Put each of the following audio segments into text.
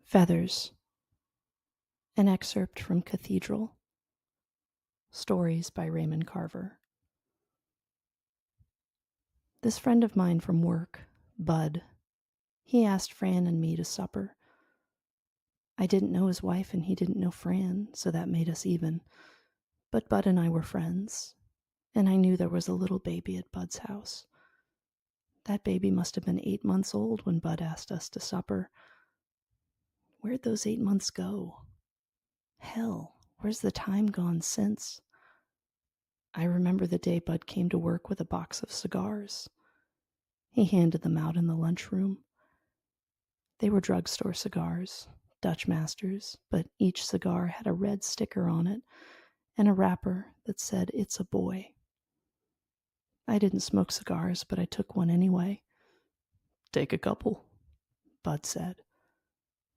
Feathers, an excerpt from Cathedral. Stories by Raymond Carver. This friend of mine from work, Bud, he asked Fran and me to supper. I didn't know his wife and he didn't know Fran, so that made us even. But Bud and I were friends, and I knew there was a little baby at Bud's house. That baby must have been 8 months old when Bud asked us to supper. Where'd those 8 months go? Hell, where's the time gone since? I remember the day Bud came to work with a box of cigars. He handed them out in the lunchroom. They were drugstore cigars, Dutch Masters, but each cigar had a red sticker on it and a wrapper that said, "It's a boy." I didn't smoke cigars, but I took one anyway. "Take a couple," Bud said.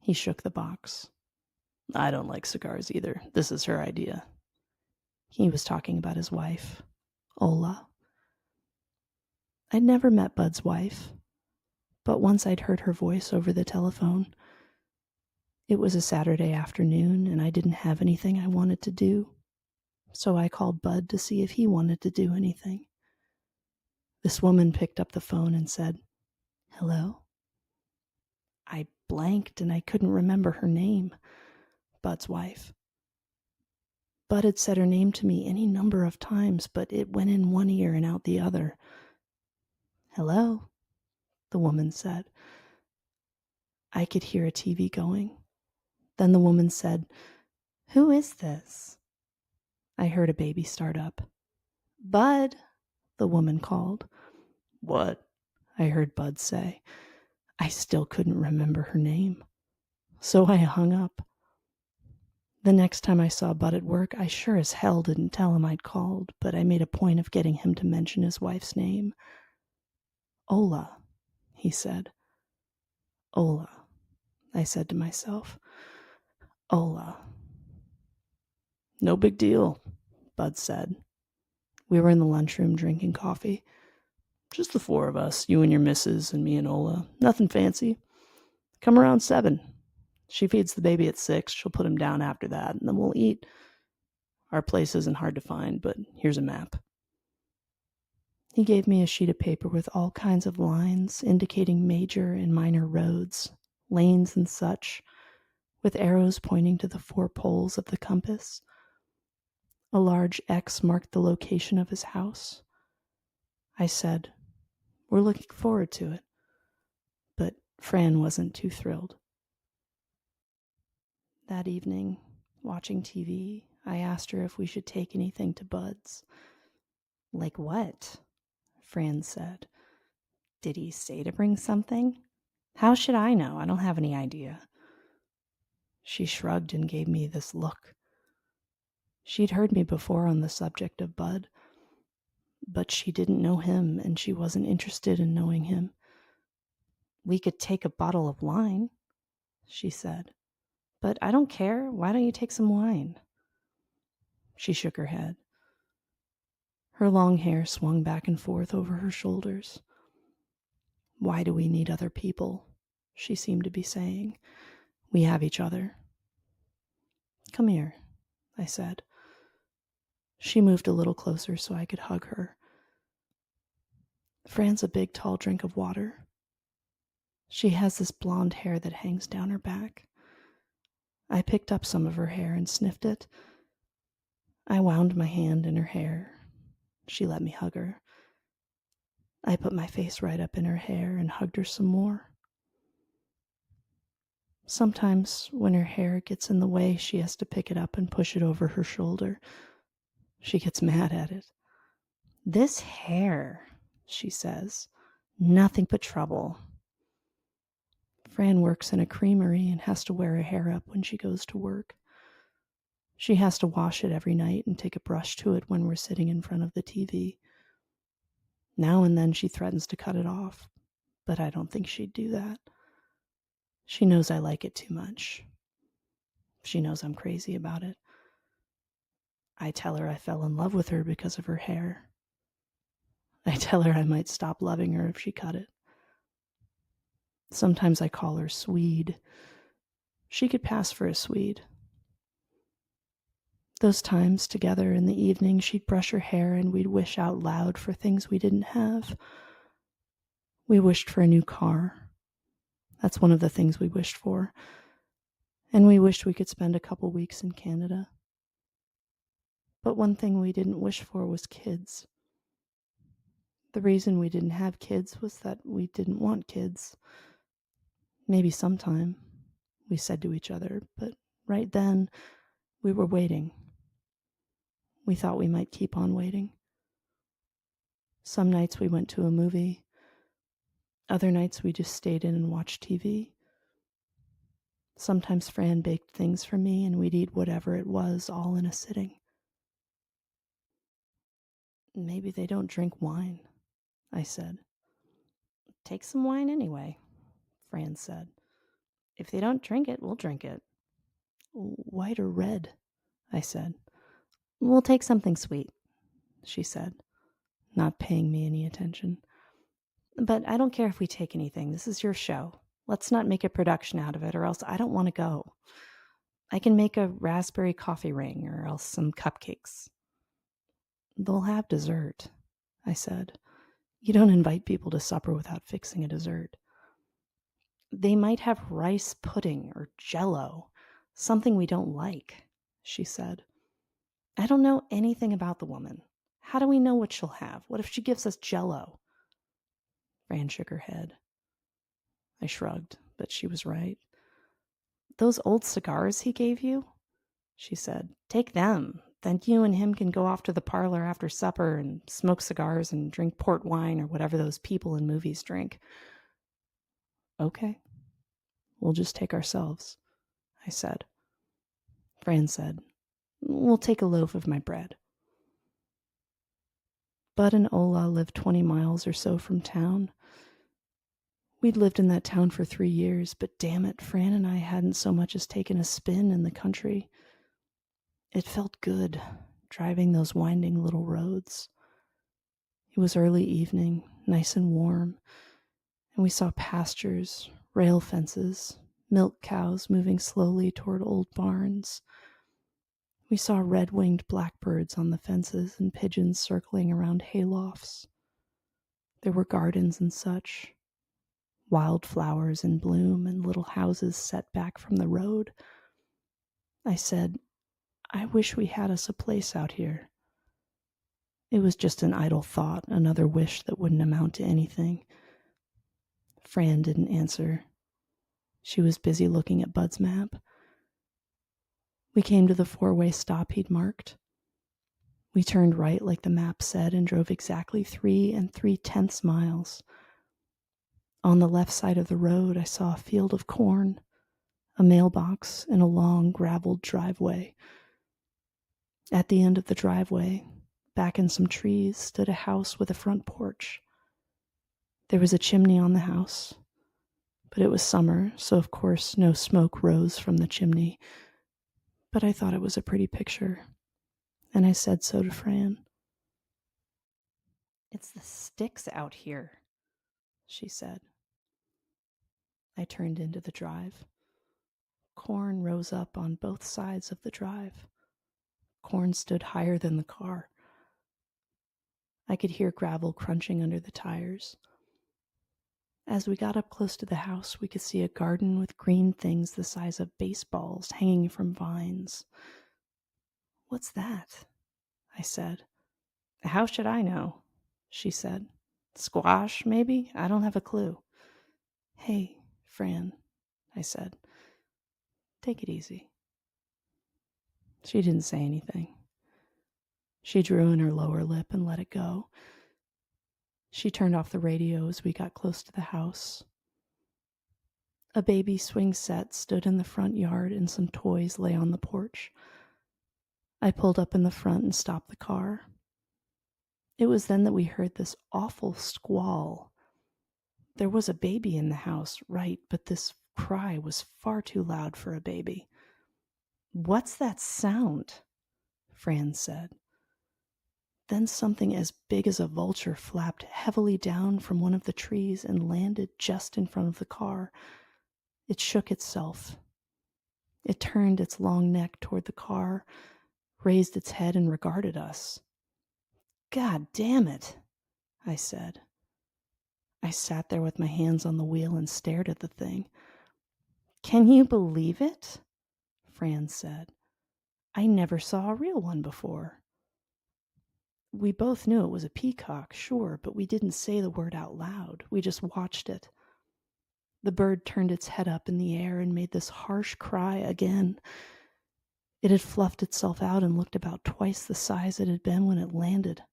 He shook the box. "I don't like cigars either. This is her idea." He was talking about his wife, Ola. I'd never met Bud's wife, but once I'd heard her voice over the telephone. It was a Saturday afternoon, and I didn't have anything I wanted to do, so I called Bud to see if he wanted to do anything. This woman picked up the phone and said, "Hello?" I blanked and I couldn't remember her name, Bud's wife. Bud had said her name to me any number of times, but it went in one ear and out the other. "Hello," the woman said. I could hear a TV going. Then the woman said, "Who is this?" I heard a baby start up. "Bud," the woman called. "What?" I heard Bud say. I still couldn't remember her name, so I hung up. The next time I saw Bud at work, I sure as hell didn't tell him I'd called, but I made a point of getting him to mention his wife's name. "Ola," he said. "Ola," I said to myself. "Ola." "No big deal," Bud said. We were in the lunchroom drinking coffee. "Just the four of us, you and your missus and me and Ola. Nothing fancy. Come around 7. She feeds the baby at 6. She'll put him down after that, and then we'll eat. Our place isn't hard to find, but here's a map." He gave me a sheet of paper with all kinds of lines indicating major and minor roads, lanes and such, with arrows pointing to the 4 poles of the compass. A large X marked the location of his house. I said, "We're looking forward to it." But Fran wasn't too thrilled. That evening, watching TV, I asked her if we should take anything to Bud's. "Like what?" Fran said. "Did he say to bring something? How should I know? I don't have any idea." She shrugged and gave me this look. She'd heard me before on the subject of Bud, but she didn't know him and she wasn't interested in knowing him. "We could take a bottle of wine," she said. "But I don't care. Why don't you take some wine?" She shook her head. Her long hair swung back and forth over her shoulders. "Why do we need other people?" she seemed to be saying. "We have each other." "Come here," I said. She moved a little closer so I could hug her. Fran's a big, tall drink of water. She has this blonde hair that hangs down her back. I picked up some of her hair and sniffed it. I wound my hand in her hair. She let me hug her. I put my face right up in her hair and hugged her some more. Sometimes when her hair gets in the way, she has to pick it up and push it over her shoulder. She gets mad at it. "This hair," she says, "nothing but trouble." Fran works in a creamery and has to wear her hair up when she goes to work. She has to wash it every night and take a brush to it when we're sitting in front of the TV. Now and then she threatens to cut it off, but I don't think she'd do that. She knows I like it too much. She knows I'm crazy about it. I tell her I fell in love with her because of her hair. I tell her I might stop loving her if she cut it. Sometimes I call her Swede. She could pass for a Swede. Those times together in the evening, she'd brush her hair and we'd wish out loud for things we didn't have. We wished for a new car. That's one of the things we wished for. And we wished we could spend a couple weeks in Canada. But one thing we didn't wish for was kids. The reason we didn't have kids was that we didn't want kids. Maybe sometime, we said to each other, but right then, we were waiting. We thought we might keep on waiting. Some nights we went to a movie. Other nights we just stayed in and watched TV. Sometimes Fran baked things for me and we'd eat whatever it was all in a sitting. Maybe they don't drink wine, I said. Take some wine anyway, Fran said. If they don't drink it, we'll drink it. White or red, I said. We'll take something sweet, she said, not paying me any attention. But I don't care if we take anything. This is your show. Let's not make a production out of it, or else I don't want to go. I can make a raspberry coffee ring, or else some cupcakes. They'll have dessert, I said. You don't invite people to supper without fixing a dessert. They might have rice pudding or jello, something we don't like, she said. I don't know anything about the woman. How do we know what she'll have? What if she gives us jello? Fran shook her head. I shrugged, but she was right. Those old cigars he gave you? She said. Take them. Then you and him can go off to the parlor after supper and smoke cigars and drink port wine or whatever those people in movies drink. Okay. We'll just take ourselves, I said. Fran said, we'll take a loaf of my bread. Bud and Ola lived 20 miles or so from town. We'd lived in that town for 3 years, but damn it, Fran and I hadn't so much as taken a spin in the country. It felt good, driving those winding little roads. It was early evening, nice and warm, and we saw pastures, rail fences, milk cows moving slowly toward old barns. We saw red-winged blackbirds on the fences and pigeons circling around haylofts. There were gardens and such, wildflowers in bloom and little houses set back from the road. I said, I wish we had us a place out here. It was just an idle thought, another wish that wouldn't amount to anything. Fran didn't answer. She was busy looking at Bud's map. We came to the 4-way stop he'd marked. We turned right like the map said and drove exactly 3 3/10 miles. On the left side of the road, I saw a field of corn, a mailbox, and a long graveled driveway. At the end of the driveway, back in some trees, stood a house with a front porch. There was a chimney on the house, but it was summer, so of course no smoke rose from the chimney. But I thought it was a pretty picture, and I said so to Fran. It's the sticks out here, she said. I turned into the drive. Corn rose up on both sides of the drive. Corn stood higher than the car. I could hear gravel crunching under the tires. As we got up close to the house, we could see a garden with green things the size of baseballs hanging from vines. What's that? I said. How should I know? She said. Squash, maybe? I don't have a clue. Hey, Fran, I said. Take it easy. She didn't say anything. She drew in her lower lip and let it go. She turned off the radio as we got close to the house. A baby swing set stood in the front yard and some toys lay on the porch. I pulled up in the front and stopped the car. It was then that we heard this awful squall. There was a baby in the house, right, but this cry was far too loud for a baby. What's that sound? Fran said. Then something as big as a vulture flapped heavily down from one of the trees and landed just in front of the car. It shook itself. It turned its long neck toward the car, raised its head, and regarded us. "God damn it," I said. I sat there with my hands on the wheel and stared at the thing. "Can you believe it?" Fran said. "I never saw a real one before." We both knew it was a peacock, sure, but we didn't say the word out loud. We just watched it. The bird turned its head up in the air and made this harsh cry again. It had fluffed itself out and looked about twice the size it had been when it landed.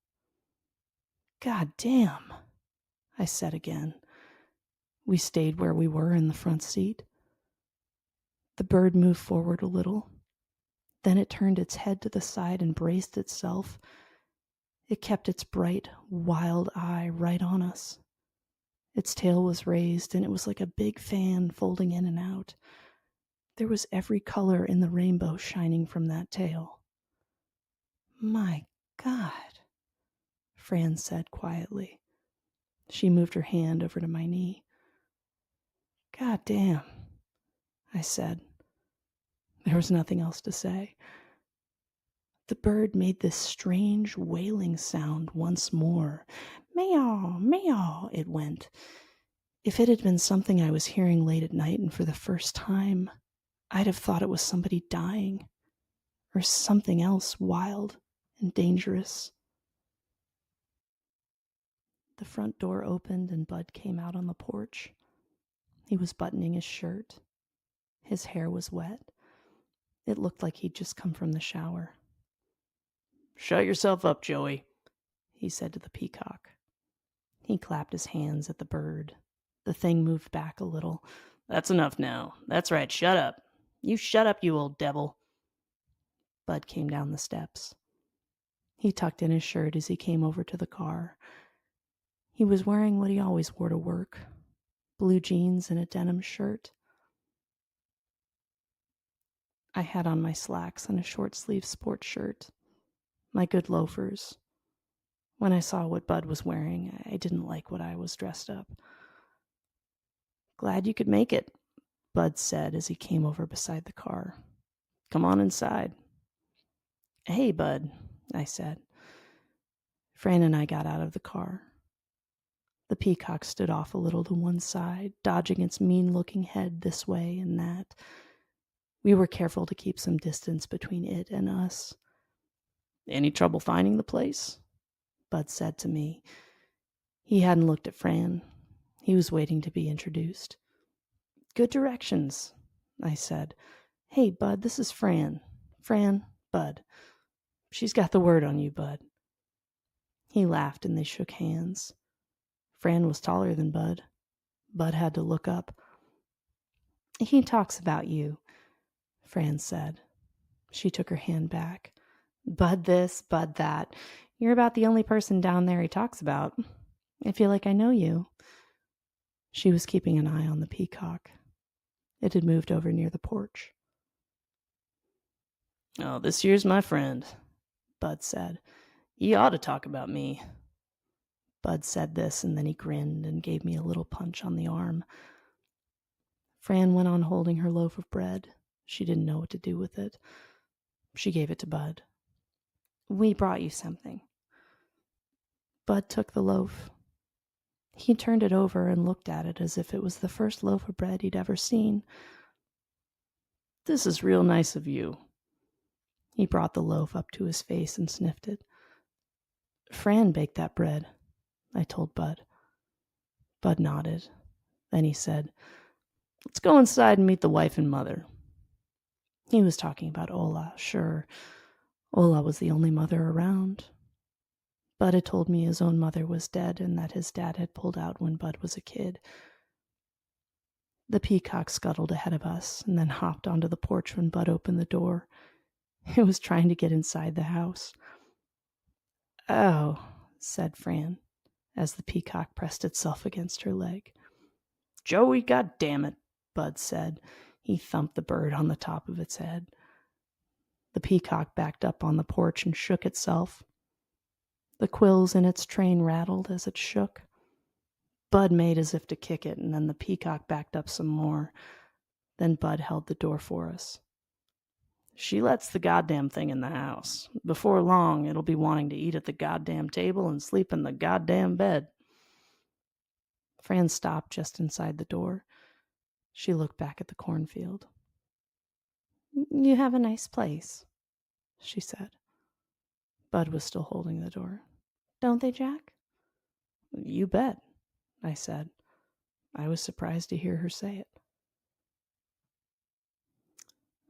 "God damn," I said again. We stayed where we were in the front seat. The bird moved forward a little. Then it turned its head to the side and braced itself. It kept its bright, wild eye right on us. Its tail was raised, and it was like a big fan folding in and out. There was every color in the rainbow shining from that tail. "My God," Fran said quietly. She moved her hand over to my knee. "God damn," I said. There was nothing else to say. The bird made this strange wailing sound once more. "Meow, meow," it went. If it had been something I was hearing late at night and for the first time, I'd have thought it was somebody dying, or something else wild and dangerous. The front door opened and Bud came out on the porch. He was buttoning his shirt. His hair was wet. It looked like he'd just come from the shower. "Shut yourself up, Joey," he said to the peacock. He clapped his hands at the bird. The thing moved back a little. "That's enough now. That's right, shut up. You shut up, you old devil." Bud came down the steps. He tucked in his shirt as he came over to the car. He was wearing what he always wore to work, blue jeans and a denim shirt. I had on my slacks and a short-sleeved sports shirt, my good loafers. When I saw what Bud was wearing, I didn't like what I was dressed up. "Glad you could make it," Bud said as he came over beside the car. "Come on inside." "Hey, Bud," I said. Fran and I got out of the car. The peacock stood off a little to one side, dodging its mean-looking head this way and that. We were careful to keep some distance between it and us. "Any trouble finding the place?" Bud said to me. He hadn't looked at Fran. He was waiting to be introduced. "Good directions," I said. "Hey, Bud, this is Fran. Fran, Bud. She's got the word on you, Bud." He laughed and they shook hands. Fran was taller than Bud. Bud had to look up. "He talks about you," Fran said. She took her hand back. "Bud this, Bud that. You're about the only person down there he talks about. I feel like I know you." She was keeping an eye on the peacock. It had moved over near the porch. "Oh, this here's my friend," Bud said. "He ought to talk about me." Bud said this, and then he grinned and gave me a little punch on the arm. Fran went on holding her loaf of bread. She didn't know what to do with it. She gave it to Bud. "We brought you something." Bud took the loaf. He turned it over and looked at it as if it was the first loaf of bread he'd ever seen. "This is real nice of you." He brought the loaf up to his face and sniffed it. "Fran baked that bread," I told Bud. Bud nodded. Then he said, "Let's go inside and meet the wife and mother." He was talking about Ola, sure. Ola was the only mother around. Bud had told me his own mother was dead and that his dad had pulled out when Bud was a kid. The peacock scuttled ahead of us and then hopped onto the porch when Bud opened the door. It was trying to get inside the house. "Oh," said Fran, as the peacock pressed itself against her leg. "Joey, goddammit," Bud said. He thumped the bird on the top of its head. The peacock backed up on the porch and shook itself. The quills in its train rattled as it shook. Bud made as if to kick it, and then the peacock backed up some more. Then Bud held the door for us. She lets the goddamn thing in the house. Before long, it'll be wanting to eat at the goddamn table and sleep in the goddamn bed. Fran stopped just inside the door. She looked back at the cornfield. You have a nice place, she said. Bud was still holding the door. Don't they, Jack? You bet, I said. I was surprised to hear her say it.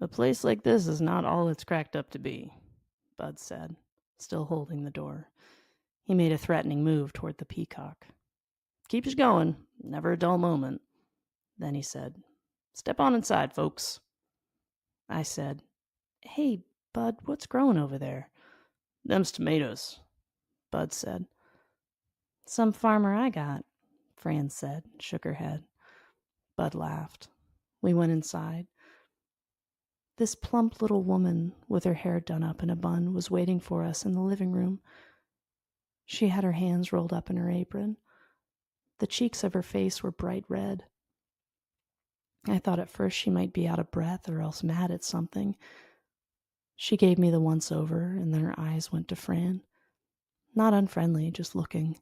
A place like this is not all it's cracked up to be, Bud said, still holding the door. He made a threatening move toward the peacock. Keeps you going, never a dull moment. Then he said, Step on inside, folks. I said, Hey, Bud, what's growing over there? Them's tomatoes, Bud said. Some farmer I got, Fran said, shook her head. Bud laughed. We went inside. This plump little woman with her hair done up in a bun was waiting for us in the living room. She had her hands rolled up in her apron. The cheeks of her face were bright red. I thought at first she might be out of breath or else mad at something. She gave me the once-over, and then her eyes went to Fran. Not unfriendly, just looking.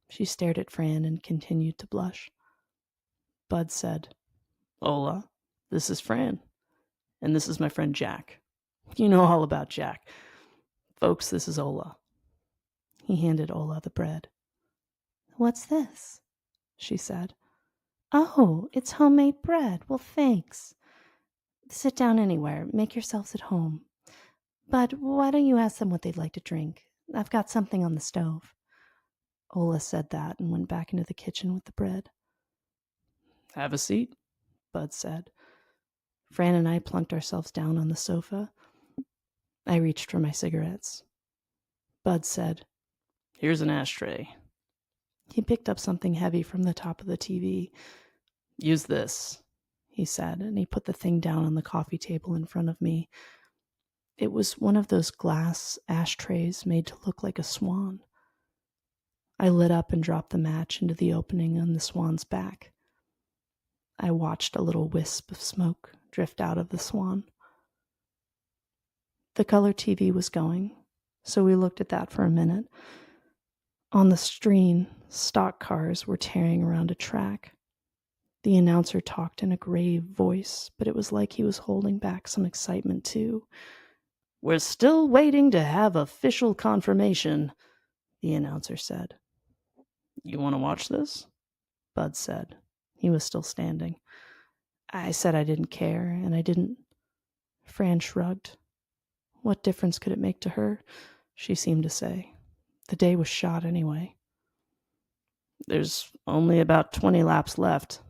She stared at Fran and continued to blush. Bud said, Hola, this is Fran, and this is my friend Jack. You know all about Jack. Folks, this is Ola. He handed Ola the bread. What's this? She said. Oh, it's homemade bread. Well, thanks. Sit down anywhere. Make yourselves at home. Bud, why don't you ask them what they'd like to drink? I've got something on the stove. Ola said that and went back into the kitchen with the bread. Have a seat, Bud said. Fran and I plunked ourselves down on the sofa. I reached for my cigarettes. Bud said, Here's an ashtray. He picked up something heavy from the top of the TV. Use this, he said, and he put the thing down on the coffee table in front of me. It was one of those glass ashtrays made to look like a swan. I lit up and dropped the match into the opening on the swan's back. I watched a little wisp of smoke drift out of the swan. The color TV was going, so we looked at that for a minute. On the screen, stock cars were tearing around a track. The announcer talked in a grave voice, but it was like he was holding back some excitement too. We're still waiting to have official confirmation, the announcer said. You want to watch this? Bud said. He was still standing. I said I didn't care, and I didn't. Fran shrugged. What difference could it make to her? She seemed to say. The day was shot anyway. There's only about 20 laps left,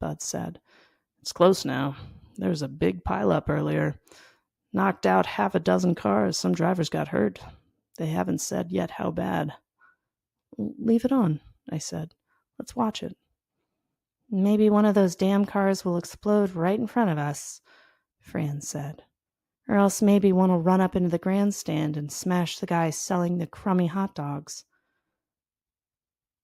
Bud said. It's close now. There was a big pileup earlier. Knocked out half a dozen cars. Some drivers got hurt. They haven't said yet how bad. Leave it on, I said. Let's watch it. Maybe one of those damn cars will explode right in front of us, Fran said. Or else maybe one will run up into the grandstand and smash the guy selling the crummy hot dogs.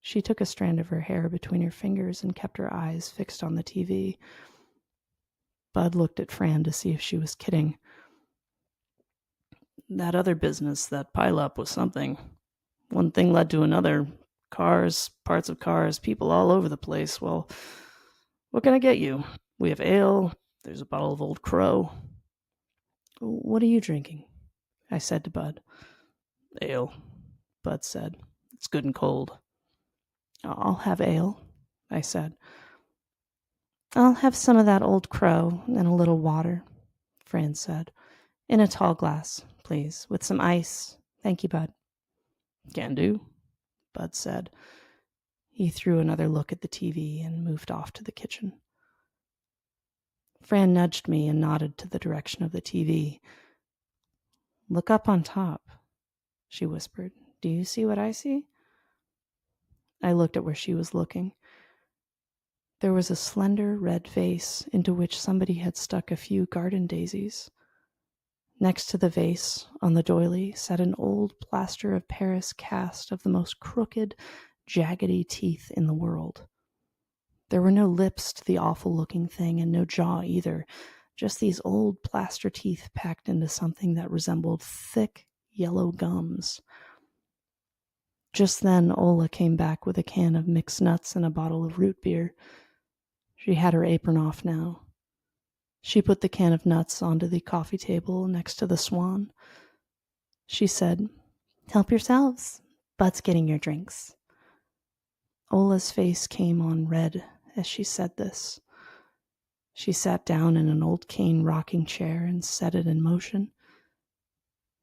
She took a strand of her hair between her fingers and kept her eyes fixed on the TV. Bud looked at Fran to see if she was kidding. That other business, that pileup, was something. One thing led to another. Cars, parts of cars, people all over the place. Well, what can I get you? We have ale. There's a bottle of Old Crow. What are you drinking? I said to Bud. Ale, Bud said. It's good and cold. I'll have ale, I said. I'll have some of that Old Crow and a little water, Fran said. In a tall glass, please, with some ice. Thank you, Bud. Can do, Bud said. He threw another look at the TV and moved off to the kitchen. Fran nudged me and nodded to the direction of the TV. Look up on top, she whispered. Do you see what I see? I looked at where she was looking. There was a slender red vase into which somebody had stuck a few garden daisies. Next to the vase, on the doily, sat an old plaster of Paris cast of the most crooked, jaggedy teeth in the world. There were no lips to the awful-looking thing and no jaw either, just these old plaster teeth packed into something that resembled thick yellow gums. Just then, Ola came back with a can of mixed nuts and a bottle of root beer. She had her apron off now. She put the can of nuts onto the coffee table next to the swan. She said, "Help yourselves. Bud's getting your drinks." Ola's face came on red as she said this. She sat down in an old cane rocking chair and set it in motion.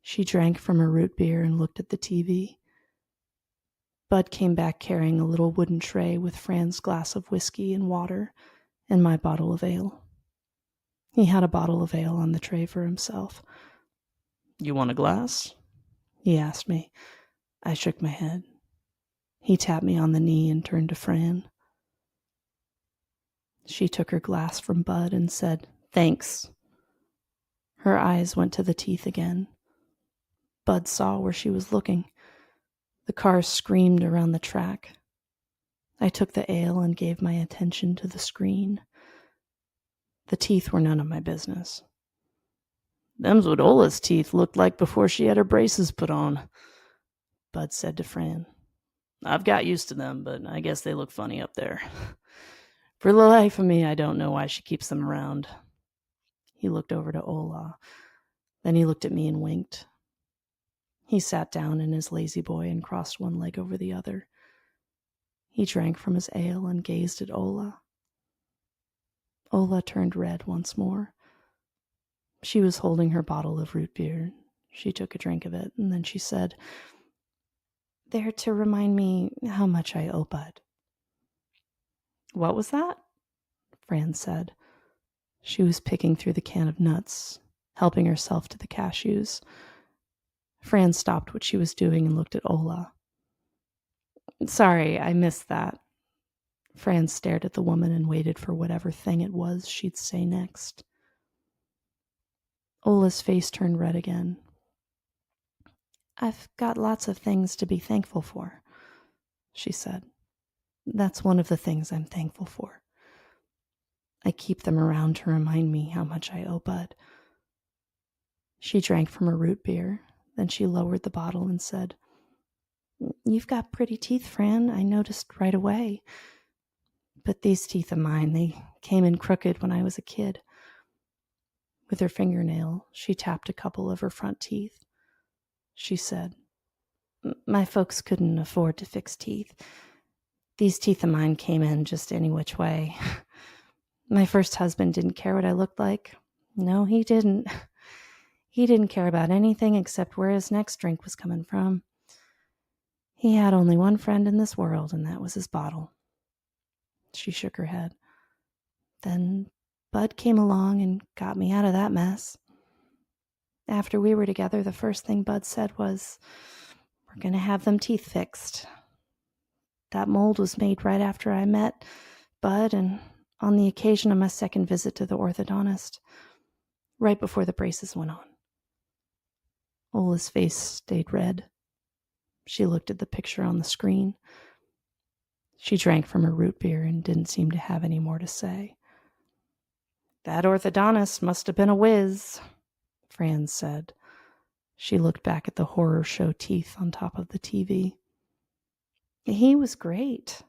She drank from her root beer and looked at the TV. Bud came back carrying a little wooden tray with Fran's glass of whiskey and water and my bottle of ale. He had a bottle of ale on the tray for himself. "You want a glass?" he asked me. I shook my head. He tapped me on the knee and turned to Fran. She took her glass from Bud and said, "Thanks." Her eyes went to the teeth again. Bud saw where she was looking. The cars screamed around the track. I took the ale and gave my attention to the screen. The teeth were none of my business. "Them's what Ola's teeth looked like before she had her braces put on," Bud said to Fran. "I've got used to them, but I guess they look funny up there. For the life of me, I don't know why she keeps them around." He looked over to Ola. Then he looked at me and winked. He sat down in his lazy boy and crossed one leg over the other. He drank from his ale and gazed at Ola. Ola turned red once more. She was holding her bottle of root beer. She took a drink of it, and then she said, "They're to remind me how much I owe Bud." "What was that?" Fran said. She was picking through the can of nuts, helping herself to the cashews. Fran stopped what she was doing and looked at Ola. "Sorry, I missed that." Fran stared at the woman and waited for whatever thing it was she'd say next. Ola's face turned red again. "I've got lots of things to be thankful for," she said. "That's one of the things I'm thankful for. I keep them around to remind me how much I owe Bud." She drank from her root beer. Then she lowered the bottle and said, "You've got pretty teeth, Fran. I noticed right away. But these teeth of mine, they came in crooked when I was a kid." With her fingernail, she tapped a couple of her front teeth. She said, "My folks couldn't afford to fix teeth. These teeth of mine came in just any which way. My first husband didn't care what I looked like. No, he didn't. He didn't care about anything except where his next drink was coming from. He had only one friend in this world, and that was his bottle." She shook her head. "Then Bud came along and got me out of that mess. After we were together, the first thing Bud said was, 'We're going to have them teeth fixed.' That mold was made right after I met Bud and on the occasion of my second visit to the orthodontist, right before the braces went on." Ola's face stayed red. She looked at the picture on the screen. She drank from her root beer and didn't seem to have any more to say. "That orthodontist must have been a whiz," Fran said. She looked back at the horror show teeth on top of the TV. "He was great,"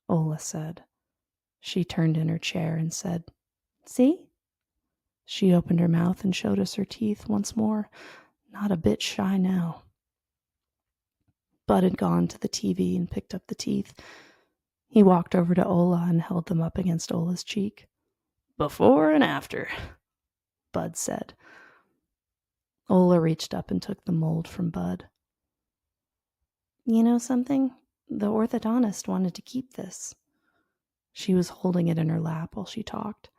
Ola said. She turned in her chair and said, "See?" She opened her mouth and showed us her teeth once more, not a bit shy now. Bud had gone to the TV and picked up the teeth. He walked over to Ola and held them up against Ola's cheek. "Before and after," Bud said. Ola reached up and took the mold from Bud. "You know something? The orthodontist wanted to keep this." She was holding it in her lap while she talked.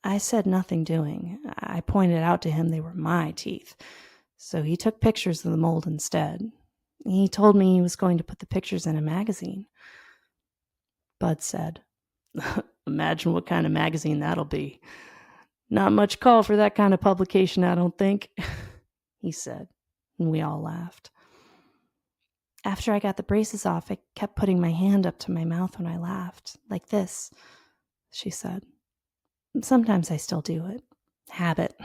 "I said nothing doing. I pointed out to him they were my teeth. So he took pictures of the mold instead. He told me he was going to put the pictures in a magazine." Bud said, "Imagine what kind of magazine that'll be. Not much call for that kind of publication, I don't think," he said, and we all laughed. "After I got the braces off, I kept putting my hand up to my mouth when I laughed, like this," she said. Sometimes I still do it. Habit.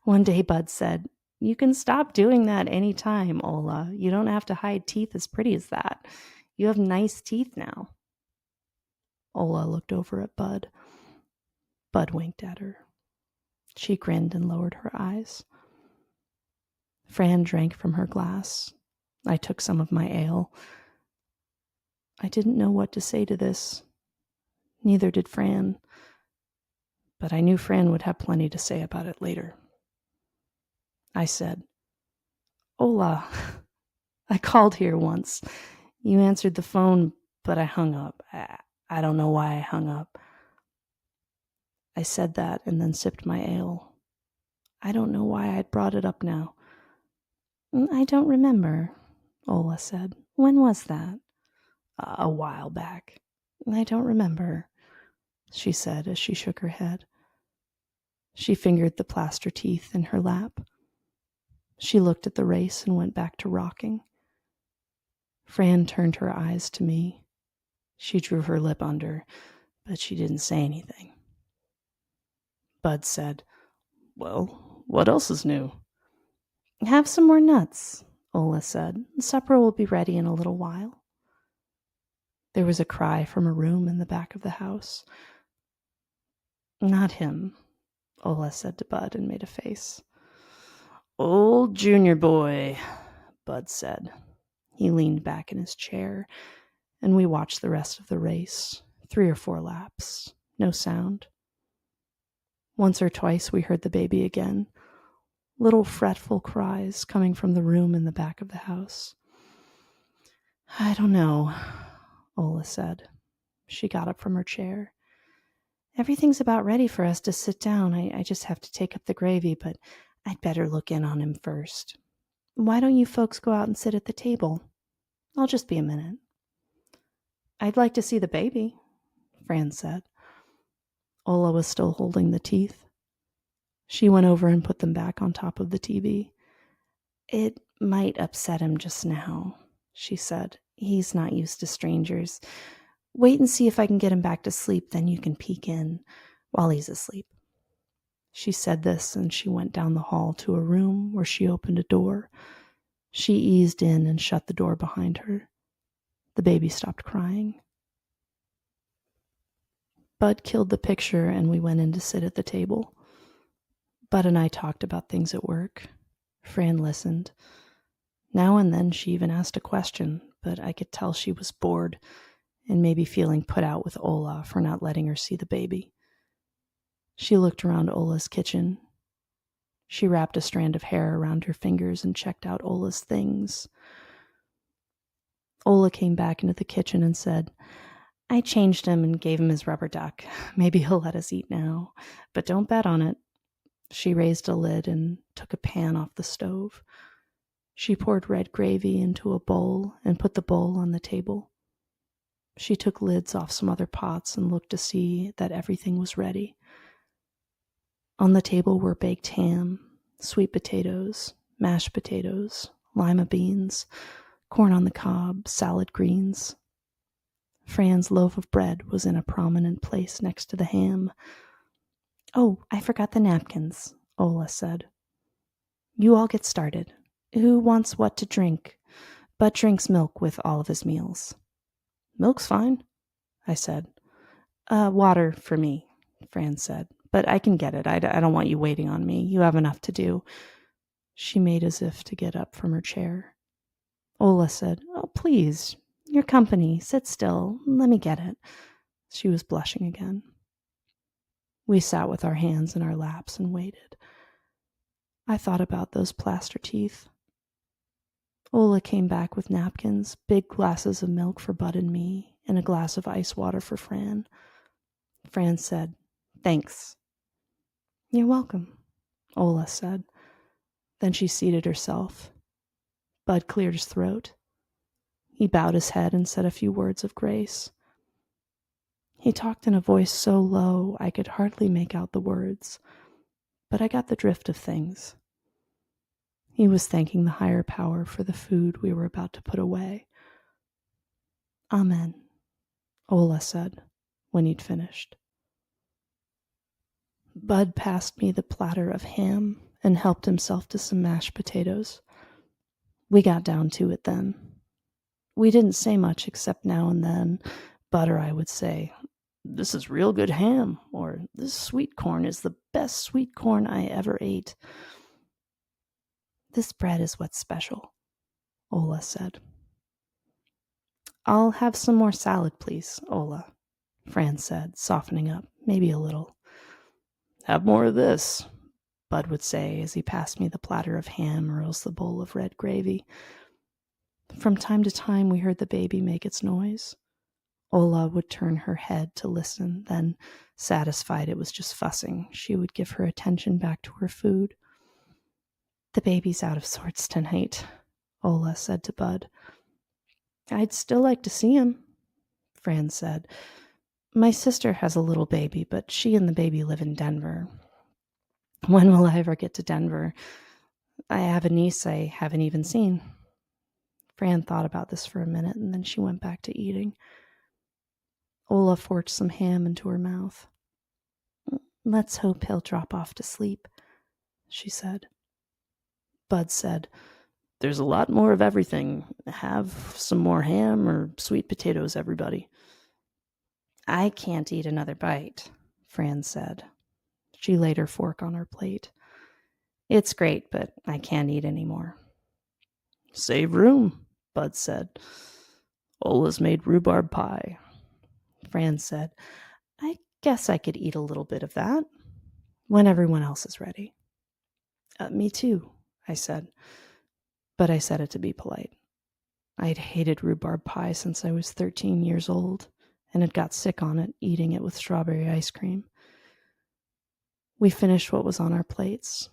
One day Bud said, "You can stop doing that anytime, Ola. You don't have to hide teeth as pretty as that. You have nice teeth now." Ola looked over at Bud. Bud winked at her. She grinned and lowered her eyes. Fran drank from her glass. I took some of my ale. I didn't know what to say to this. Neither did Fran. But I knew Fran would have plenty to say about it later. I said, "Ola, I called here once. You answered the phone, but I hung up. I don't know why I hung up." I said that and then sipped my ale. I don't know why I'd brought it up now. "I don't remember," Ola said. "When was that?" "A while back." "I don't remember," she said as she shook her head. She fingered the plaster teeth in her lap. She looked at the race and went back to rocking. Fran turned her eyes to me. She drew her lip under, but she didn't say anything. Bud said, "Well, what else is new?" "Have some more nuts," Ola said. "Supper will be ready in a little while." There was a cry from a room in the back of the house. "Not him," Ola said to Bud and made a face. "Old junior boy," Bud said. He leaned back in his chair, and we watched the rest of the race, 3 or 4 laps, no sound. Once or twice we heard the baby again, little fretful cries coming from the room in the back of the house. "I don't know," Ola said. She got up from her chair. "Everything's about ready for us to sit down. I just have to take up the gravy, but I'd better look in on him first. Why don't you folks go out and sit at the table? I'll just be a minute." "I'd like to see the baby," Fran said. Ola was still holding the teeth. She went over and put them back on top of the TV. "It might upset him just now," she said. "He's not used to strangers. Wait and see if I can get him back to sleep, then you can peek in while he's asleep." She said this and she went down the hall to a room where she opened a door. She eased in and shut the door behind her. The baby stopped crying. Bud killed the picture and we went in to sit at the table. Bud and I talked about things at work. Fran listened. Now and then she even asked a question, but I could tell she was bored and maybe feeling put out with Ola for not letting her see the baby. She looked around Ola's kitchen. She wrapped a strand of hair around her fingers and checked out Ola's things. Ola came back into the kitchen and said, "I changed him and gave him his rubber duck. Maybe he'll let us eat now, but don't bet on it." She raised a lid and took a pan off the stove. She poured red gravy into a bowl and put the bowl on the table. She took lids off some other pots and looked to see that everything was ready. On the table were baked ham, sweet potatoes, mashed potatoes, lima beans, corn on the cob, salad greens. Fran's loaf of bread was in a prominent place next to the ham. "Oh, I forgot the napkins," Ola said. "You all get started. Who wants what to drink? Bud drinks milk with all of his meals." "Milk's fine," I said. Water for me," Fran said. "But I can get it. I don't want you waiting on me. You have enough to do." She made as if to get up from her chair. Ola said, "Oh, please, your company. Sit still. Let me get it." She was blushing again. We sat with our hands in our laps and waited. I thought about those plaster teeth. Ola came back with napkins, big glasses of milk for Bud and me, and a glass of ice water for Fran. Fran said, "Thanks." "You're welcome," Ola said. Then she seated herself. Bud cleared his throat. He bowed his head and said a few words of grace. He talked in a voice so low I could hardly make out the words, but I got the drift of things. He was thanking the higher power for the food we were about to put away. "Amen," Ola said when he'd finished. Bud passed me the platter of ham and helped himself to some mashed potatoes. We got down to it then. We didn't say much except now and then Bud or I would say, "This is real good ham," or "This sweet corn is the best sweet corn I ever ate." "This bread is what's special," Ola said. "I'll have some more salad, please, Ola," Fran said, softening up, maybe a little. "Have more of this," Bud would say as he passed me the platter of ham or else the bowl of red gravy. From time to time we heard the baby make its noise. Ola would turn her head to listen, then, satisfied it was just fussing, she would give her attention back to her food. "The baby's out of sorts tonight," Ola said to Bud. "I'd still like to see him," Fran said. "My sister has a little baby, but she and the baby live in Denver. When will I ever get to Denver? I have a niece I haven't even seen." Fran thought about this for a minute, and then she went back to eating. Ola forked some ham into her mouth. "Let's hope he'll drop off to sleep," she said. Bud said, "There's a lot more of everything. Have some more ham or sweet potatoes, everybody." "I can't eat another bite," Fran said. She laid her fork on her plate. "It's great, but I can't eat any more." "Save room," Bud said. "Ola's made rhubarb pie." Fran said, "I guess I could eat a little bit of that when everyone else is ready." Me too," I said. But I said it to be polite. I'd hated rhubarb pie since I was 13 years old and had got sick on it, eating it with strawberry ice cream. We finished what was on our plates.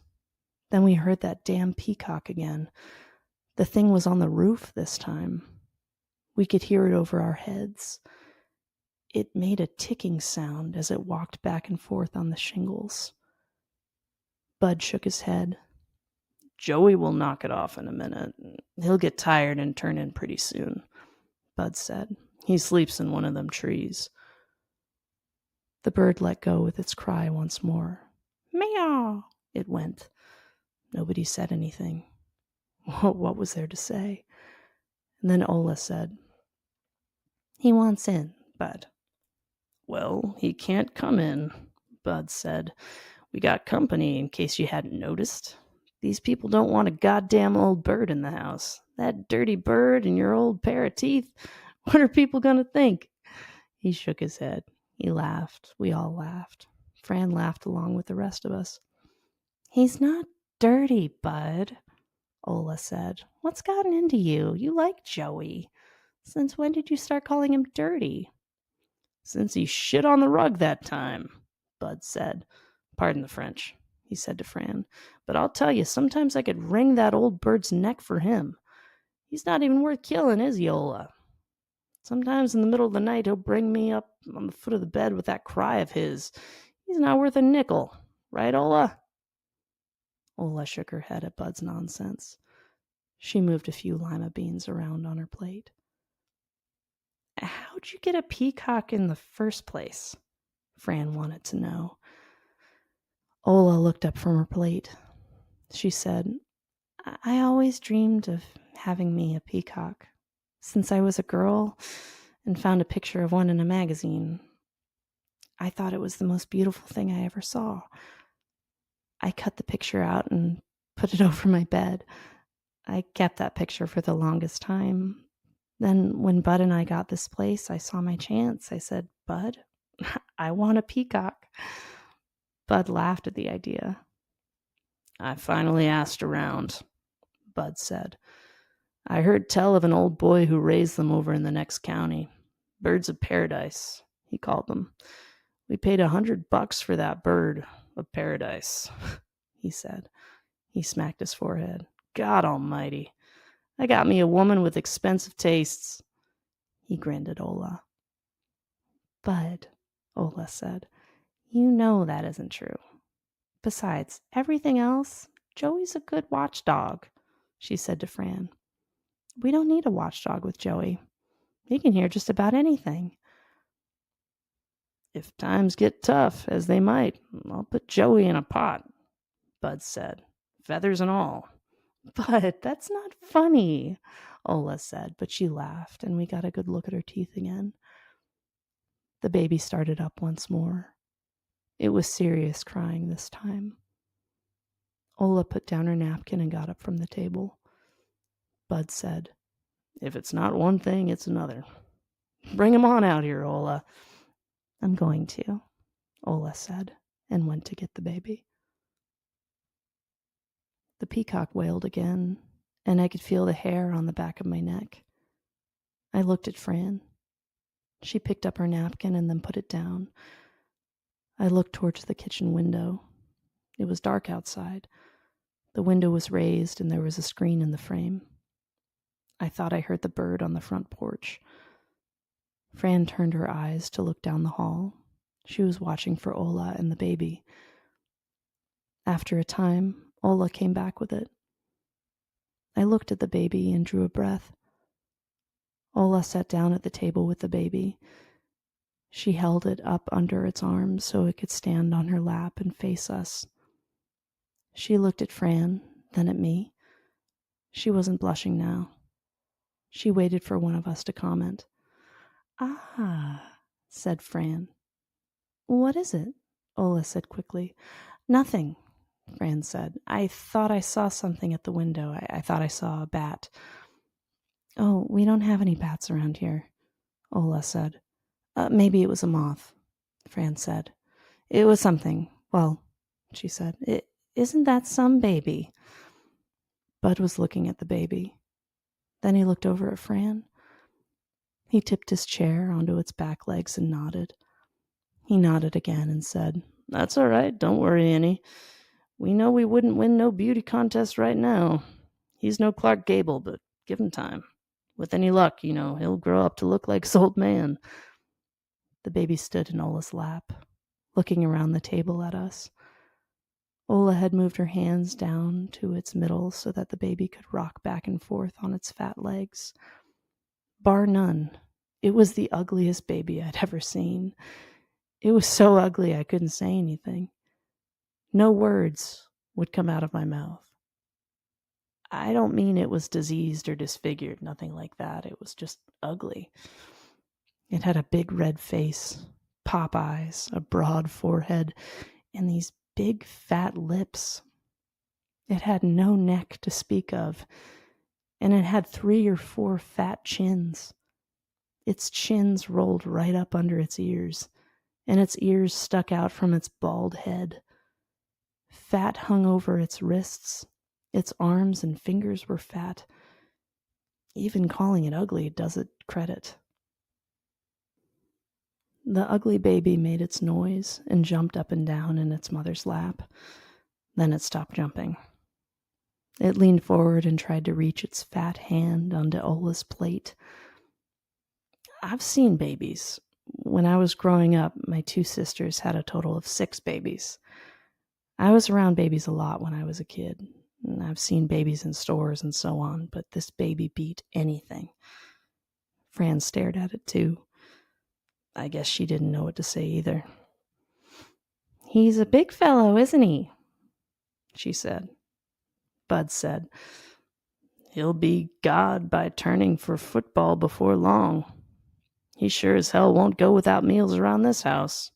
Then we heard that damn peacock again. The thing was on the roof this time. We could hear it over our heads. It made a ticking sound as it walked back and forth on the shingles. Bud shook his head. "Joey will knock it off in a minute. He'll get tired and turn in pretty soon," Bud said. "He sleeps in one of them trees." The bird let go with its cry once more. "Meow," it went. Nobody said anything. What was there to say? And then Ola said, "He wants in, Bud." "Well, he can't come in," Bud said. "We got company, in case you hadn't noticed. These people don't want a goddamn old bird in the house. That dirty bird and your old pair of teeth. What are people going to think?" He shook his head. He laughed. We all laughed. Fran laughed along with the rest of us. "He's not dirty, Bud," Ola said. "What's gotten into you? You like Joey. Since when did you start calling him dirty?" "Since he shit on the rug that time," Bud said. "Pardon the French," he said to Fran, "but I'll tell you, sometimes I could wring that old bird's neck for him. He's not even worth killing, is he, Ola? Sometimes in the middle of the night he'll bring me up on the foot of the bed with that cry of his. He's not worth a nickel. Right, Ola?" Ola shook her head at Bud's nonsense. She moved a few lima beans around on her plate. "How'd you get a peacock in the first place?" Fran wanted to know. Ola looked up from her plate. She said, "I always dreamed of having me a peacock since I was a girl and found a picture of one in a magazine. I thought it was the most beautiful thing I ever saw. I cut the picture out and put it over my bed. I kept that picture for the longest time. Then when Bud and I got this place, I saw my chance. I said, 'Bud, I want a peacock.'" Bud laughed at the idea. "I finally asked around," Bud said. "I heard tell of an old boy who raised them over in the next county. Birds of paradise, he called them. We paid $100 for that bird of paradise," he said. He smacked his forehead. "God almighty. I got me a woman with expensive tastes." He grinned at Ola. "Bud," Ola said, "you know that isn't true. Besides everything else, Joey's a good watchdog," she said to Fran. "We don't need a watchdog with Joey. He can hear just about anything." If times get tough, as they might, I'll put Joey in a pot, Bud said, feathers and all. But that's not funny, Ola said, but she laughed, and we got a good look at her teeth again. The baby started up once more. It was serious crying this time. Ola put down her napkin and got up from the table. Bud said, If it's not one thing, it's another. Bring him on out here, Ola. I'm going to, Ola said, and went to get the baby. The peacock wailed again, and I could feel the hair on the back of my neck. I looked at Fran. She picked up her napkin and then put it down. I looked towards the kitchen window. It was dark outside. The window was raised and there was a screen in the frame. I thought I heard the bird on the front porch. Fran turned her eyes to look down the hall. She was watching for Ola and the baby. After a time, Ola came back with it. I looked at the baby and drew a breath. Ola sat down at the table with the baby. She held it up under its arms so it could stand on her lap and face us. She looked at Fran, then at me. She wasn't blushing now. She waited for one of us to comment. Ah, said Fran. What is it? Ola said quickly. Nothing, Fran said. I thought I saw something at the window. I thought I saw a bat. Oh, we don't have any bats around here, Ola said. Maybe it was a moth, Fran said. It was something. Well, she said, isn't that some baby? Bud was looking at the baby. Then he looked over at Fran. He tipped his chair onto its back legs and nodded. He nodded again and said, That's all right. Don't worry, Annie. We know we wouldn't win no beauty contest right now. He's no Clark Gable, but give him time. With any luck, he'll grow up to look like his old man. The baby stood in Ola's lap, looking around the table at us. Ola had moved her hands down to its middle so that the baby could rock back and forth on its fat legs. Bar none, it was the ugliest baby I'd ever seen. It was so ugly I couldn't say anything. No words would come out of my mouth. I don't mean it was diseased or disfigured, nothing like that. It was just ugly. It had a big red face, pop eyes, a broad forehead, and these big fat lips. It had no neck to speak of, and it had 3 or 4 fat chins. Its chins rolled right up under its ears, and its ears stuck out from its bald head. Fat hung over its wrists. Its arms and fingers were fat. Even calling it ugly does it credit. The ugly baby made its noise and jumped up and down in its mother's lap. Then it stopped jumping. It leaned forward and tried to reach its fat hand onto Ola's plate. I've seen babies. When I was growing up, my 2 sisters had a total of 6 babies. I was around babies a lot when I was a kid. And I've seen babies in stores and so on, but this baby beat anything. Fran stared at it too. I guess she didn't know what to say either. He's a big fellow, isn't he? She said. Bud said, He'll be God by turning for football before long. He sure as hell won't go without meals around this house.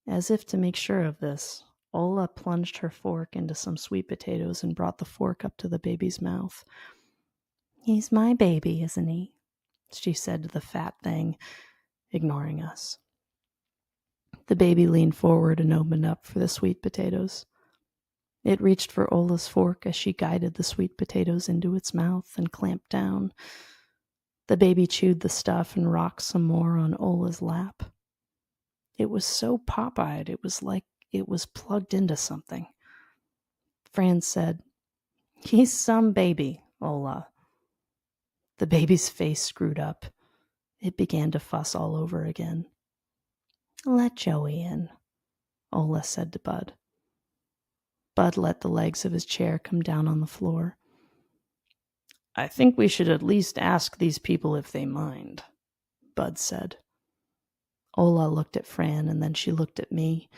As if to make sure of this, Ola plunged her fork into some sweet potatoes and brought the fork up to the baby's mouth. He's my baby, isn't he? She said to the fat thing, ignoring us. The baby leaned forward and opened up for the sweet potatoes. It reached for Ola's fork as she guided the sweet potatoes into its mouth and clamped down. The baby chewed the stuff and rocked some more on Ola's lap. It was so pop-eyed, it was like it was plugged into something. Fran said, He's some baby, Ola. The baby's face screwed up. It began to fuss all over again. Let Joey in, Ola said to Bud. Bud let the legs of his chair come down on the floor. I think we should at least ask these people if they mind, Bud said. Ola looked at Fran, and then she looked at me.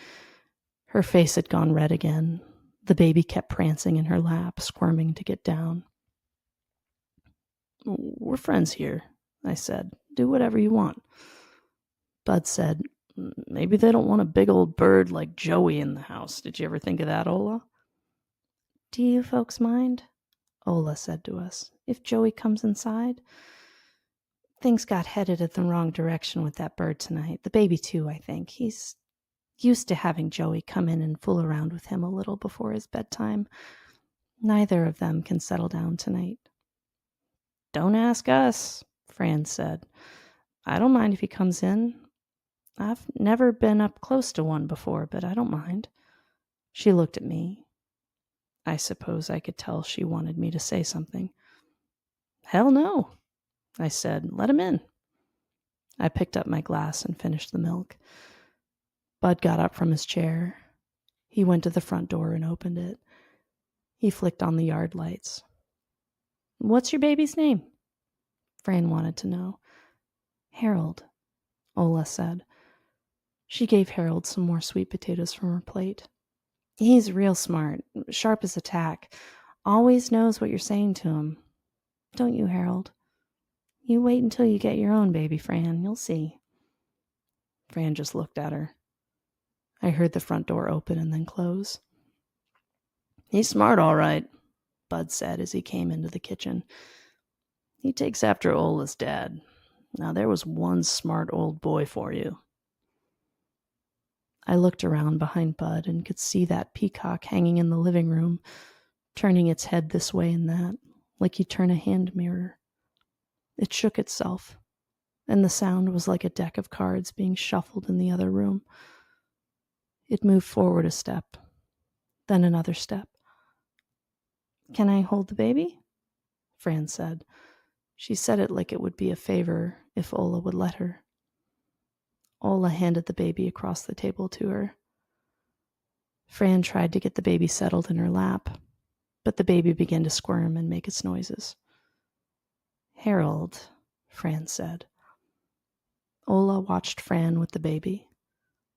Her face had gone red again. The baby kept prancing in her lap, squirming to get down. "We're friends here," I said. "Do whatever you want." Bud said, "Maybe they don't want a big old bird like Joey in the house. Did you ever think of that, Ola?" "Do you folks mind?" Ola said to us, "if Joey comes inside?" Things got headed in the wrong direction with that bird tonight. The baby, too, I think. He's used to having Joey come in and fool around with him a little before his bedtime. Neither of them can settle down tonight. "Don't ask us," Fran said. "I don't mind if he comes in. I've never been up close to one before, but I don't mind." She looked at me. I suppose I could tell she wanted me to say something. "Hell no," I said. "Let him in." I picked up my glass and finished the milk. Bud got up from his chair. He went to the front door and opened it. He flicked on the yard lights. "What's your baby's name?" Fran wanted to know. Harold, Ola said. She gave Harold some more sweet potatoes from her plate. He's real smart, sharp as a tack. Always knows what you're saying to him. Don't you, Harold? You wait until you get your own baby, Fran. You'll see. Fran just looked at her. I heard the front door open and then close. "He's smart, all right," Bud said as he came into the kitchen. "He takes after Ola's dad. Now there was one smart old boy for you." I looked around behind Bud and could see that peacock hanging in the living room, turning its head this way and that, like you turn a hand mirror. It shook itself, and the sound was like a deck of cards being shuffled in the other room. It moved forward a step, then another step. "Can I hold the baby?" Fran said. She said it like it would be a favor if Ola would let her. Ola handed the baby across the table to her. Fran tried to get the baby settled in her lap, but the baby began to squirm and make its noises. "Harold," Fran said. Ola watched Fran with the baby.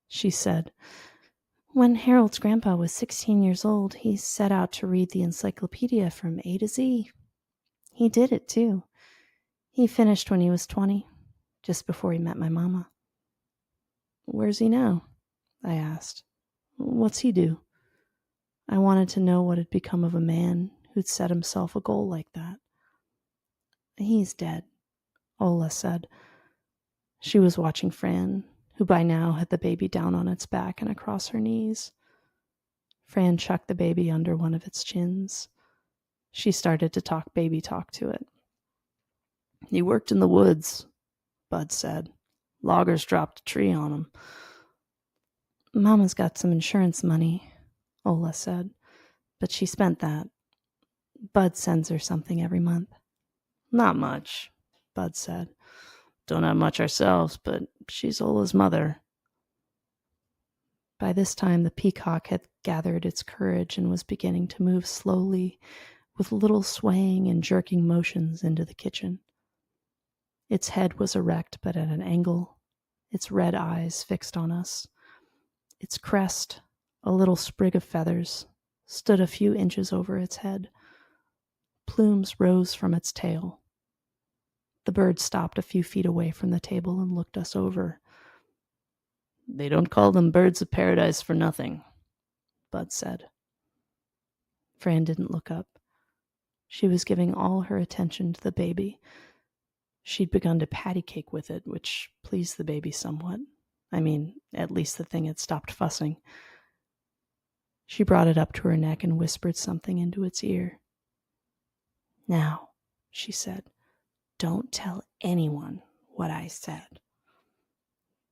She said, "When Harold's grandpa was 16 years old, he set out to read the encyclopedia from A to Z. He did it, too. He finished when he was 20, just before he met my mama." "Where's he now?" I asked. "What's he do?" I wanted to know what had become of a man who'd set himself a goal like that. "He's dead," Ola said. She was watching Fran, who by now had the baby down on its back and across her knees. Fran chucked the baby under one of its chins. She started to talk baby talk to it. "He worked in the woods," Bud said. "Loggers dropped a tree on him." "Mama's got some insurance money," Ola said, "but she spent that. Bud sends her something every month." "Not much," Bud said. "Don't have much ourselves, but she's Ola's mother." By this time, the peacock had gathered its courage and was beginning to move slowly, with little swaying and jerking motions, into the kitchen. Its head was erect but at an angle, its red eyes fixed on us. Its crest, a little sprig of feathers, stood a few inches over its head. Plumes rose from its tail. The bird stopped a few feet away from the table and looked us over. "They don't call them birds of paradise for nothing," Bud said. Fran didn't look up. She was giving all her attention to the baby. She'd begun to patty cake with it, which pleased the baby somewhat. I mean, at least the thing had stopped fussing. She brought it up to her neck and whispered something into its ear. "Now," she said, "don't tell anyone what I said."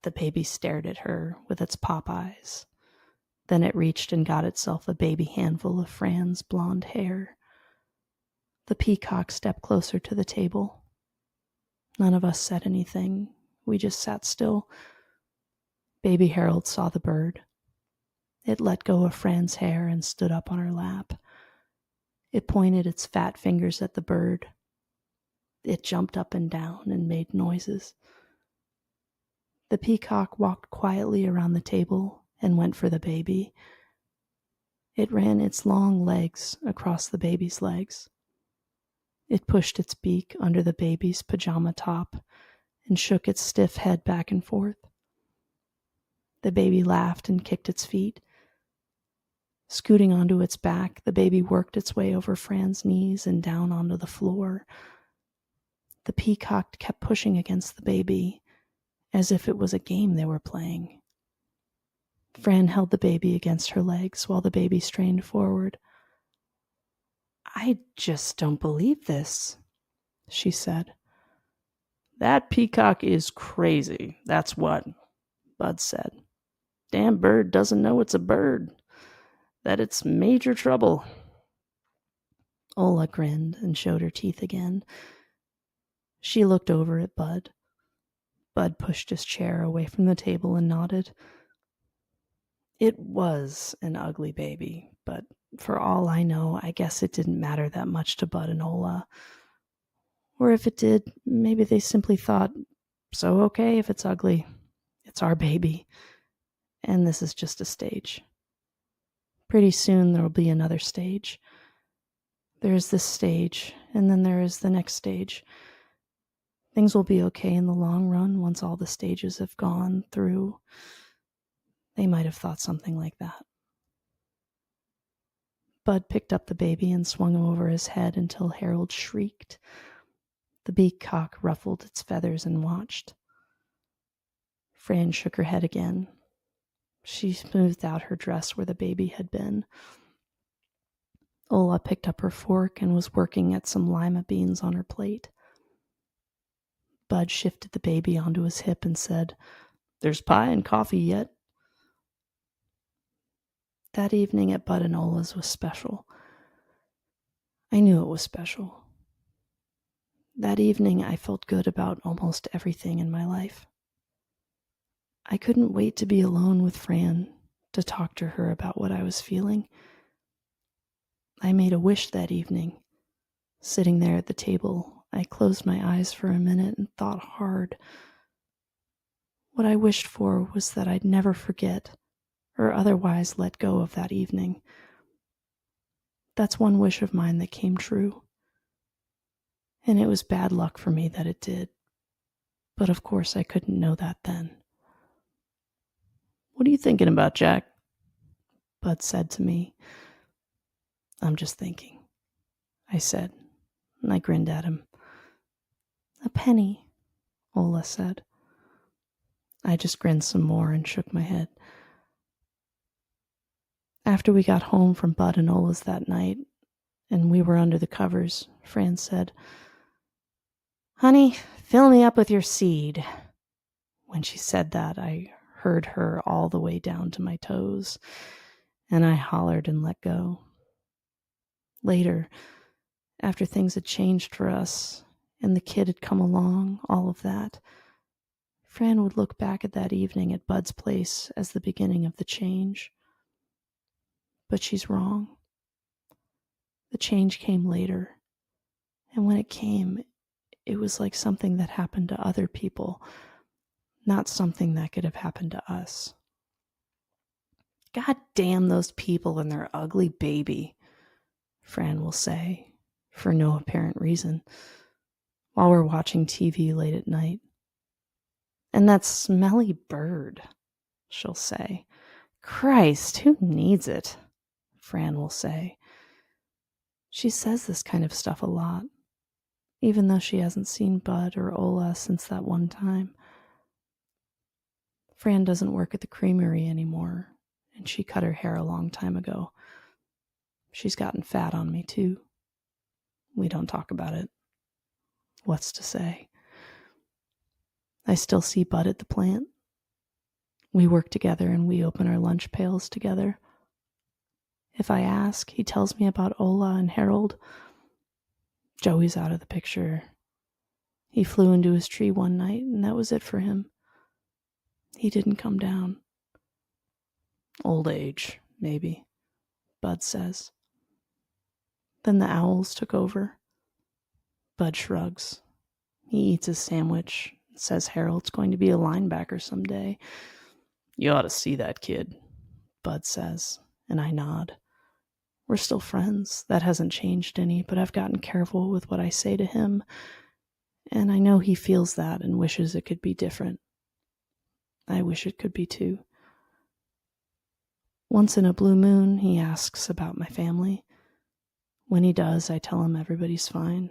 The baby stared at her with its pop eyes. Then it reached and got itself a baby handful of Fran's blonde hair. The peacock stepped closer to the table. None of us said anything. We just sat still. Baby Harold saw the bird. It let go of Fran's hair and stood up on her lap. It pointed its fat fingers at the bird. It jumped up and down and made noises. The peacock walked quietly around the table and went for the baby. It ran its long legs across the baby's legs. It pushed its beak under the baby's pajama top and shook its stiff head back and forth. The baby laughed and kicked its feet. Scooting onto its back, the baby worked its way over Fran's knees and down onto the floor. The peacock kept pushing against the baby, as if it was a game they were playing. Fran held the baby against her legs while the baby strained forward. "I just don't believe this," she said. "That peacock is crazy, that's what," Bud said. "Damn bird doesn't know it's a bird. That it's major trouble." Ola grinned and showed her teeth again. She looked over at Bud. Bud pushed his chair away from the table and nodded. It was an ugly baby, but for all I know, I guess it didn't matter that much to Bud and Ola. Or if it did, maybe they simply thought, so okay if it's ugly. It's our baby. And this is just a stage. Pretty soon there will be another stage. There is this stage, and then there is the next stage. Things will be okay in the long run once all the stages have gone through. They might have thought something like that. Bud picked up the baby and swung him over his head until Harold shrieked. The peacock ruffled its feathers and watched. Fran shook her head again. She smoothed out her dress where the baby had been. Ola picked up her fork and was working at some lima beans on her plate. Bud shifted the baby onto his hip and said, "There's pie and coffee yet." That evening at Bud and Ola's was special. I knew it was special. That evening I felt good about almost everything in my life. I couldn't wait to be alone with Fran, to talk to her about what I was feeling. I made a wish that evening. Sitting there at the table, I closed my eyes for a minute and thought hard. What I wished for was that I'd never forget or otherwise let go of that evening. That's one wish of mine that came true. And it was bad luck for me that it did. But of course I couldn't know that then. "What are you thinking about, Jack?" Bud said to me. "I'm just thinking," I said, and I grinned at him. "A penny," Ola said. I just grinned some more and shook my head. After we got home from Bud and Ola's that night, and we were under the covers, Fran said, "Honey, fill me up with your seed." When she said that, I heard her all the way down to my toes, and I hollered and let go. Later, after things had changed for us, and the kid had come along, all of that, Fran would look back at that evening at Bud's place as the beginning of the change. But she's wrong. The change came later, and when it came, it was like something that happened to other people, not something that could have happened to us. "God damn those people and their ugly baby," Fran will say, for no apparent reason, while we're watching TV late at night. "And that smelly bird," she'll say. "Christ, who needs it?" Fran will say. She says this kind of stuff a lot, even though she hasn't seen Bud or Ola since that one time. Fran doesn't work at the creamery anymore, and she cut her hair a long time ago. She's gotten fat on me, too. We don't talk about it. What's to say? I still see Bud at the plant. We work together and we open our lunch pails together. If I ask, he tells me about Ola and Harold. Joey's out of the picture. He flew into his tree one night, and that was it for him. He didn't come down. "Old age, maybe," Bud says. Then the owls took over. Bud shrugs. He eats his sandwich, Says Harold's going to be a linebacker someday. You ought to see that kid, Bud says, and I nod. We're still friends. That hasn't changed any, but I've gotten careful with what I say to him, and I know he feels that and wishes it could be different. I wish it could be too. Once in a blue moon, he asks about my family. When he does, I tell him everybody's fine.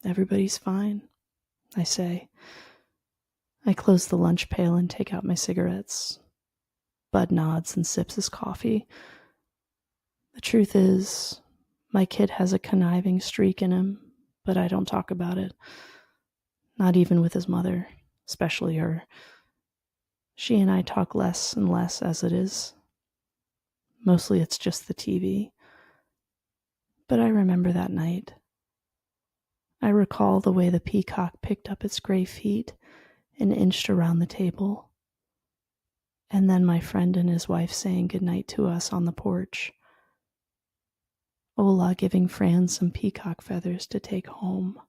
Everybody's fine, I say. I close the lunch pail and take out my cigarettes. Bud nods and sips his coffee. The truth is, my kid has a conniving streak in him, but I don't talk about it. Not even with his mother, especially her. She and I talk less and less as it is. Mostly it's just the TV. But I remember that night. I recall the way the peacock picked up its gray feet and inched around the table. And then my friend and his wife saying goodnight to us on the porch. Ola giving Fran some peacock feathers to take home.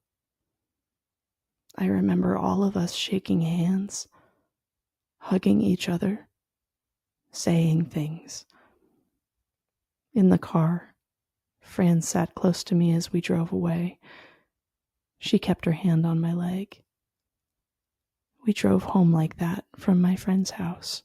I remember all of us shaking hands, hugging each other, saying things. In the car, Fran sat close to me as we drove away. She kept her hand on my leg. We drove home like that from my friend's house.